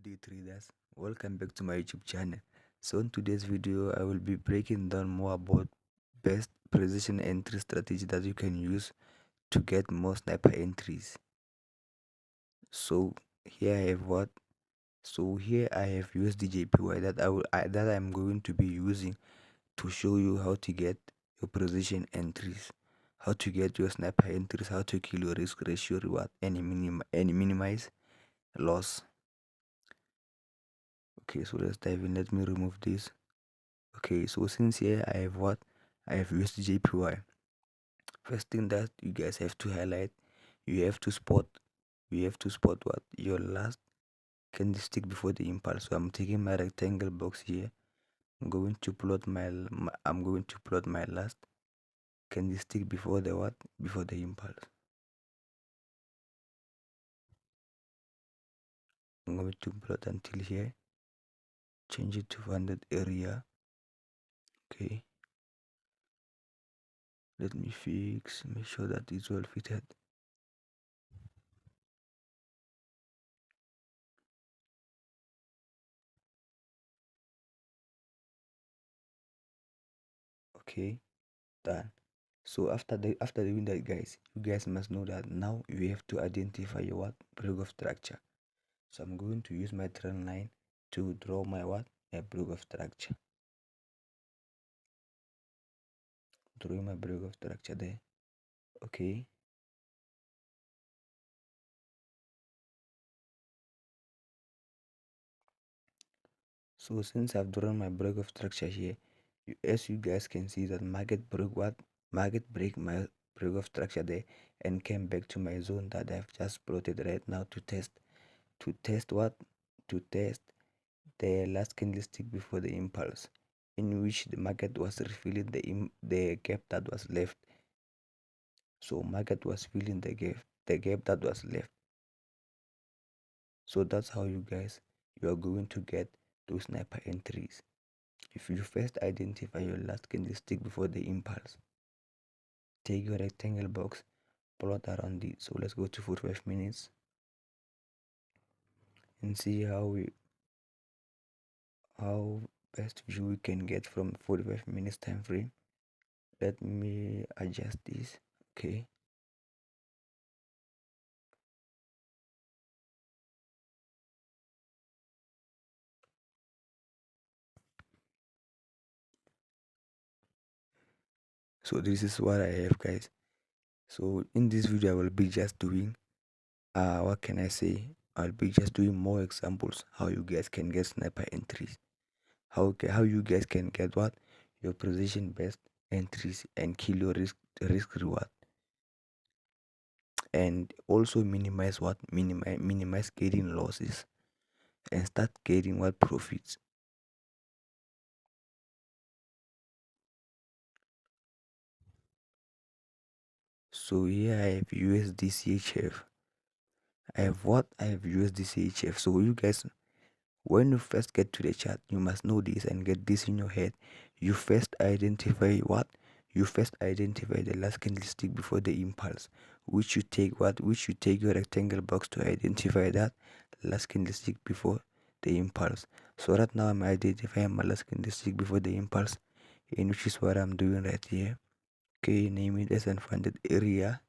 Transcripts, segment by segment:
Day traders, welcome back to my YouTube channel. So in today's video I will be breaking down more about best precision entry strategy that you can use to get more sniper entries. So here I have what? So here I have USDJPY that I'm going to be using to show you how to get your precision entries, how to get your sniper entries, how to kill your risk ratio reward and minimize loss. Okay, so let's dive in. Let me remove this. Okay, so since here I have what? I have used JPY. First thing that you guys have to highlight, you have to spot what? Your last candlestick before the impulse. So I'm taking my rectangle box here. I'm going to plot my last candlestick before the what? Before the impulse. I'm going to plot until here. Change it to 100 area. Okay. Let me make sure that it's well fitted. Okay, done. So after doing that, guys, you guys must know that now you have to identify your what? Block of structure. So I'm going to use my trend line to draw my what? A block of structure. Drawing my block of structure there. Okay. So since I've drawn my block of structure here, as you guys can see that market broke what? Market break my block of structure there and came back to my zone that I've just plotted right now to test. To test what? To test the last candlestick before the impulse, in which the market was refilling the gap that was left. So market was filling the gap that was left. So that's how you are going to get those sniper entries. If you first identify your last candlestick before the impulse, take your rectangle box, plot around it. So let's go to 45 minutes and see how best view we can get from 45 minutes time frame. Let me adjust this. Okay. So this is what I have, guys. So in this video I will be just doing what can I say, I'll be just doing more examples how you guys can get sniper entries, how you guys can get what? Your position best entries and kill your risk reward, and also minimize what? Minimize getting losses and start getting what? Profits. So here I have USDCHF. I have what? I have USDCHF. So you guys, when you first get to the chart, you must know this and get this in your head. You first identify what? You first identify the last candlestick before the impulse, which you take what? Which you take your rectangle box to identify that last candlestick before the impulse. So right now I'm identifying my last candlestick before the impulse, in which is what I'm doing right here. Okay, name it as unfunded area.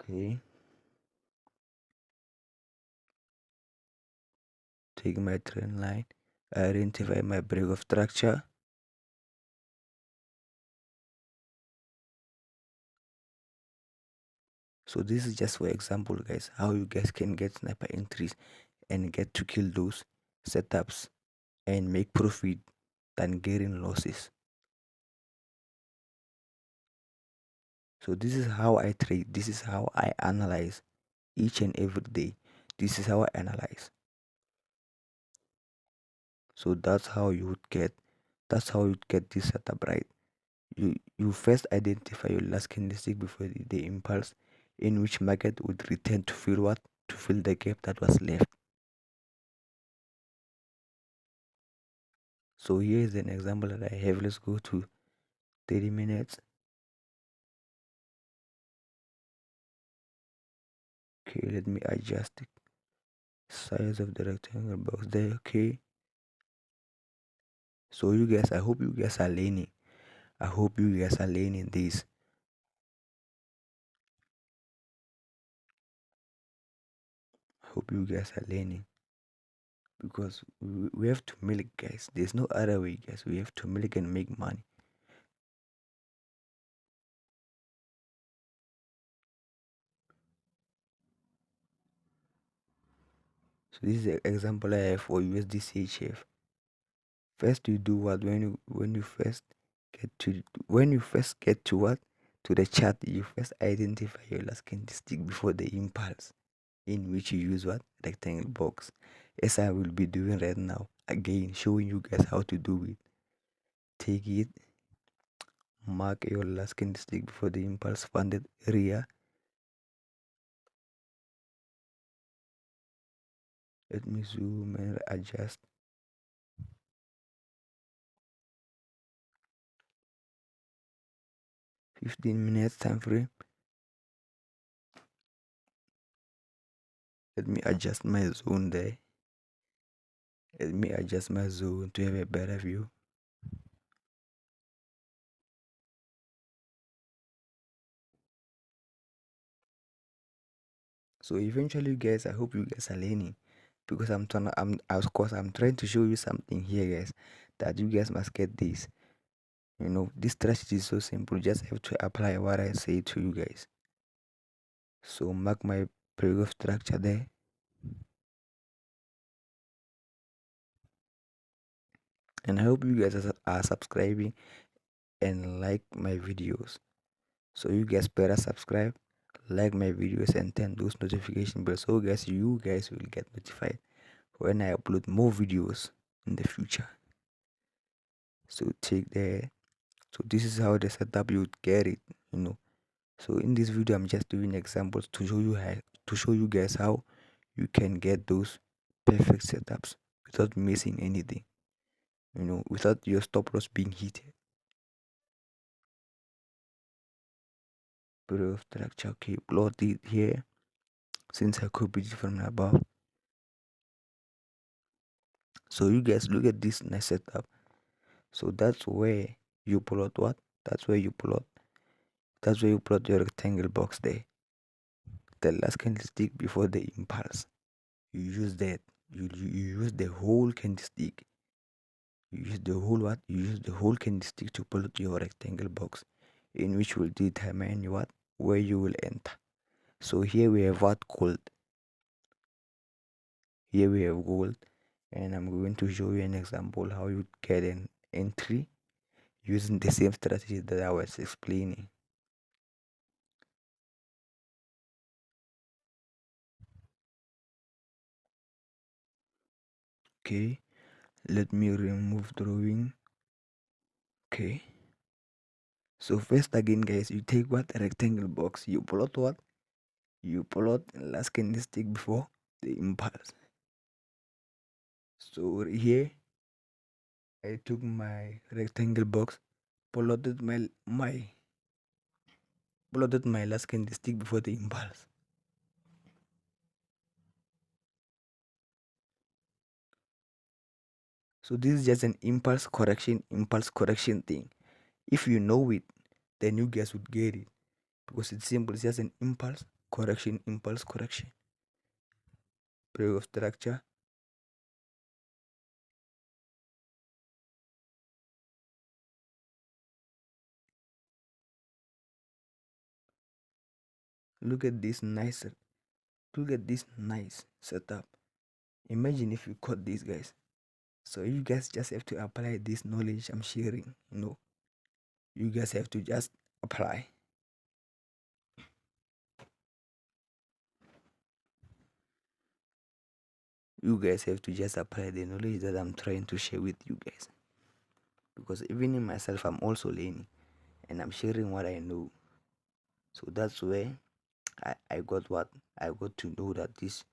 Okay. Take my trend line, identify my break of structure. So this is just for example, guys, how you guys can get sniper entries and get to kill those setups and make profit than getting losses. So this is how I trade. This is how I analyze each and every day. This is how I analyze. So that's how you get this setup right. You first identify your last candlestick before the impulse, in which market would return to fill what? To fill the gap that was left. So here is an example that I have. Let's go to 30 minutes. Okay, let me adjust it. size of the rectangle box there. Okay, so you guys, I hope you guys are learning. I hope you guys are learning this. I hope you guys are learning, because we have to milk, guys. There's no other way, guys. We have to milk and make money. So this is the example I have for USDCHF. First you do what? When you first get to what? To the chart, you first identify your last candlestick before the impulse, in which you use what? Rectangle box. As I will be doing right now. Again, showing you guys how to do it. Take it, mark your last candlestick before the impulse funded area. Let me zoom and adjust. 15 minutes time frame. Let me adjust my zone there. Let me adjust my zone to have a better view. So eventually, guys, I hope you guys are learning, because of course I'm trying to show you something here, guys, that you guys must get this. This strategy is so simple. Just have to apply what I say to you guys. So mark my pre-growth structure there. And I hope you guys are subscribing and like my videos. So you guys better subscribe, like my videos, and turn those notification bells, so guys, you guys will get notified when I upload more videos in the future. So take there. So this is how the setup you would get it. So in this video I'm just doing examples to show you guys how you can get those perfect setups without missing anything, without your stop loss being hit. Proof structure. Okay, plot it here, since I copied it from above. So you guys look at this nice setup. So that's where you plot what? That's where you plot your rectangle box there. The last candlestick before the impulse. You use that. You use the whole candlestick. You use the whole what? You use the whole candlestick to plot your rectangle box, in which will determine what? Where you will enter. So here we have what? Gold. Here we have gold, and I'm going to show you an example how you get an entry using the same strategy that I was explaining. Okay, let me remove drawing. Okay, so first again, guys, you take what? A rectangle box. You plot what? You plot last candlestick before the impulse. So here I took my rectangle box, plotted my last candlestick before the impulse. So this is just an impulse correction thing. If you know it, then you guys would get it, because it's simple. It's just an impulse correction. Break of structure. Look at this nice. Look at this nice setup. Imagine if you caught these guys. So you guys just have to apply this knowledge I'm sharing. You guys have to just apply. You guys have to just apply the knowledge that I'm trying to share with you guys. Because even in myself, I'm also learning, and I'm sharing what I know. So that's where I got what? I got to know that this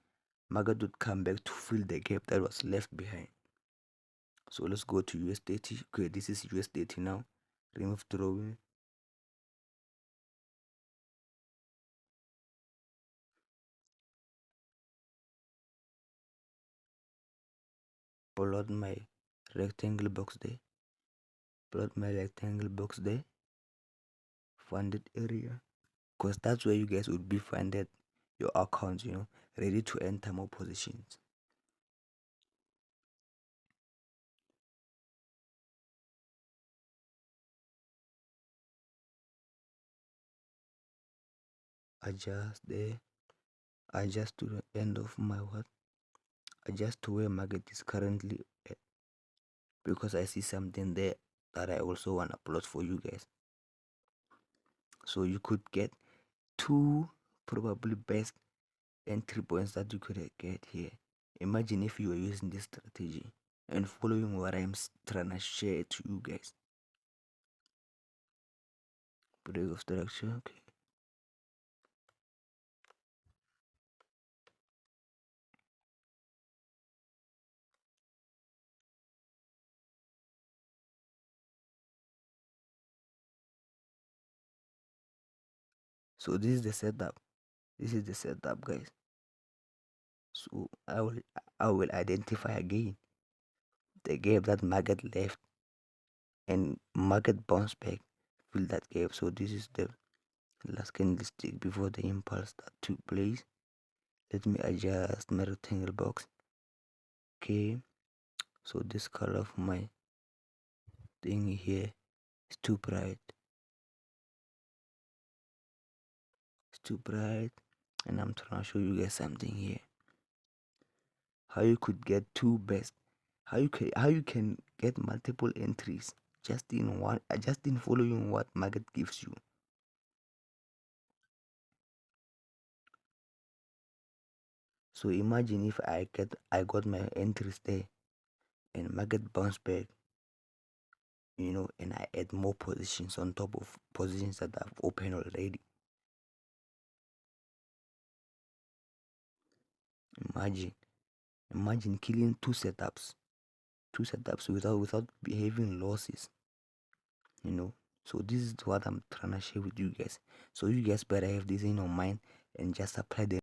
market would come back to fill the gap that was left behind. So let's go to USDT. Okay, this is USDT now. Remove drawing. plot my rectangle box there, plot my rectangle box there, funded area, because that's where you guys would be funded your accounts, ready to enter more positions. Adjust there, adjust to the end of my what, adjust to where market is currently at, because I see something there that I also want to plot for you guys. So you could get two probably best entry points that you could get here. Imagine if you were using this strategy and following what I'm trying to share to you guys. Break of structure, okay. So this is the setup. This is the setup, guys. So I will identify again the gap that market left and market bounce back, fill that gap. So this is the last candlestick before the impulse that took place. Let me adjust my rectangle box. Okay, so this color of my thing here is too bright. It's too bright, and I'm trying to show you guys something here. How you could get two best, how you can get multiple entries just in following what market gives you. So imagine if I got my entries there and market bounce back, and I add more positions on top of positions that I've opened already. Imagine, imagine killing two setups without having losses. So this is what I'm trying to share with you guys. So you guys better have this in your mind and just apply the